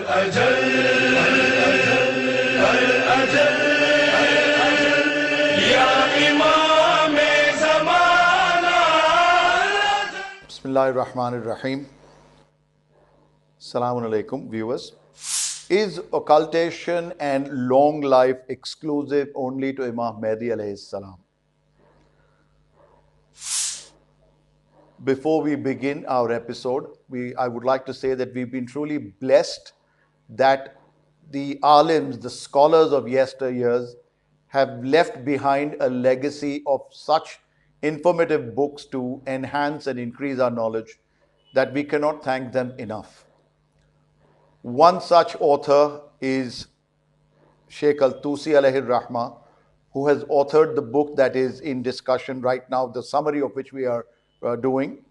Bismillahirrahmanirrahim. Assalamu alaikum, viewers. Is occultation and long life exclusive only to Imam Mahdi alayhi salam? Before we begin our episode, I would like to say that we've been truly blessed that the alims, the scholars of yesteryears, have left behind a legacy of such informative books to enhance and increase our knowledge that we cannot thank them enough. One such author is Sheikh Al-Tusi alayhi rahmah, who has authored the book that is in discussion right now, the summary of which we are doing,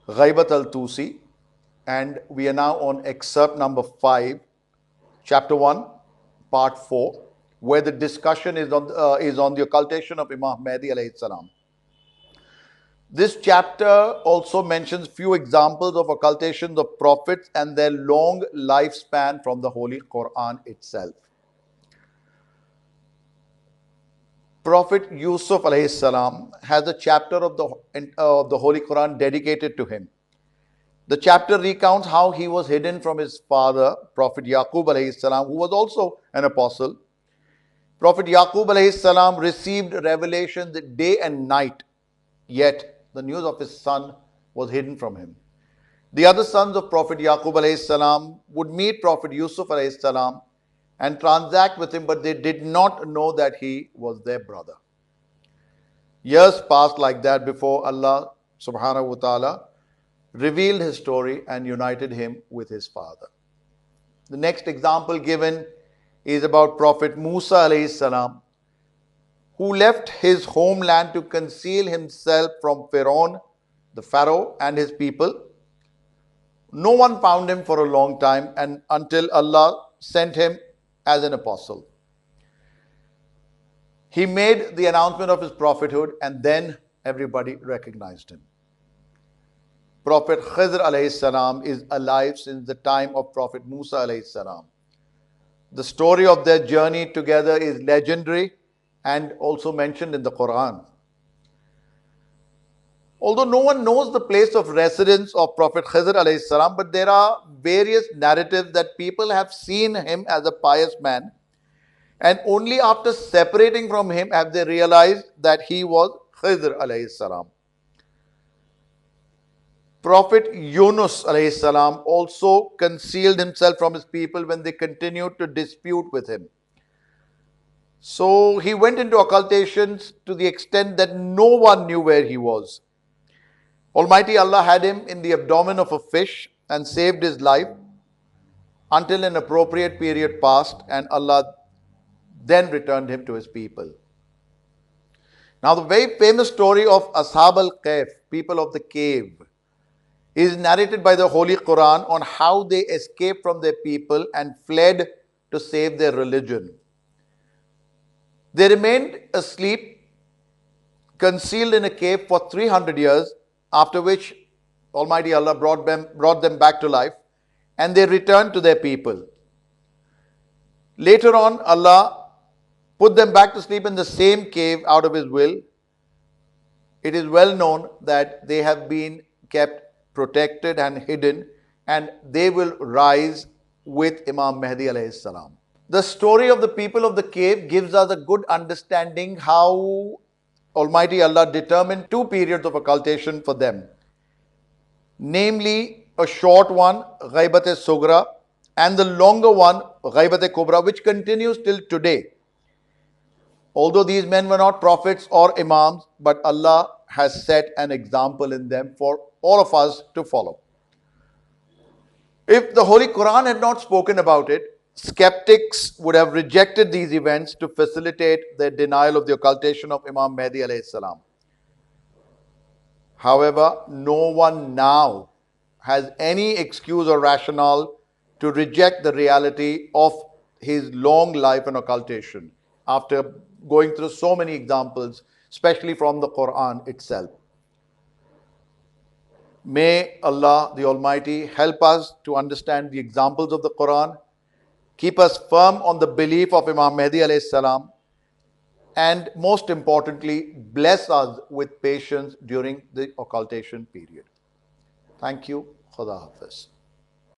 Ghaybat Al-Tusi, and we are now on excerpt number 5, chapter 1, part 4, where the discussion is on the occultation of Imam Mahdi alayhi salam. This chapter also mentions few examples of occultations of prophets and their long lifespan from the Holy Quran itself. Prophet Yusuf alayhi salam has a chapter of the Holy Quran dedicated to him. The chapter recounts how he was hidden from his father, Prophet Yaqub alayhi salam, who was also an apostle. Prophet Yaqub alayhi salam received revelations day and night, yet the news of his son was hidden from him. The other sons of Prophet Yaqub alayhi salam would meet Prophet Yusuf alayhi salam and transact with him, but they did not know that he was their brother. Years passed like that before Allah subhanahu wa ta'ala revealed his story and united him with his father. The next example given is about Prophet Musa alayhi salam, who left his homeland to conceal himself from the Pharaoh and his people. No one found him for a long time, and until Allah sent him as an apostle. He made the announcement of his prophethood, and then everybody recognized him. Prophet Khidr alayhi salam is alive since the time of Prophet Musa alayhi salam. The story of their journey together is legendary and also mentioned in the Quran. Although no one knows the place of residence of Prophet Khidr alayhi salam, but there are various narratives that people have seen him as a pious man, and only after separating from him have they realized that he was Khidr alayhi salam. Prophet Yunus alayhi salam also concealed himself from his people when they continued to dispute with him. So he went into occultations to the extent that no one knew where he was. Almighty Allah had him in the abdomen of a fish and saved his life until an appropriate period passed, and Allah then returned him to his people. Now the very famous story of Ashab al-Kahf, people of the cave, is narrated by the Holy Quran on how they escaped from their people and fled to save their religion. They remained asleep, concealed in a cave for 300 years, after which Almighty Allah brought them back to life, and they returned to their people. Later on, Allah put them back to sleep in the same cave out of His will. It is well known that they have been kept protected and hidden, and they will rise with Imam Mahdi alayhi salam. The story of the people of the cave gives us a good understanding how Almighty Allah determined two periods of occultation for them. Namely, a short one, Ghaybat-e-Sugra, and the longer one, Ghaybat-e-Kubra, which continues till today. Although these men were not prophets or imams, but Allah has set an example in them for all of us to follow. If the Holy Quran had not spoken about it, skeptics would have rejected these events to facilitate their denial of the occultation of Imam Mahdi alayhi salam. However, no one now has any excuse or rationale to reject the reality of his long life and occultation after going through so many examples, especially from the Quran itself. May Allah the Almighty help us to understand the examples of the Quran, keep us firm on the belief of Imam Mahdi alayhi salam, and most importantly, bless us with patience during the occultation period. Thank you. Khuda Hafiz.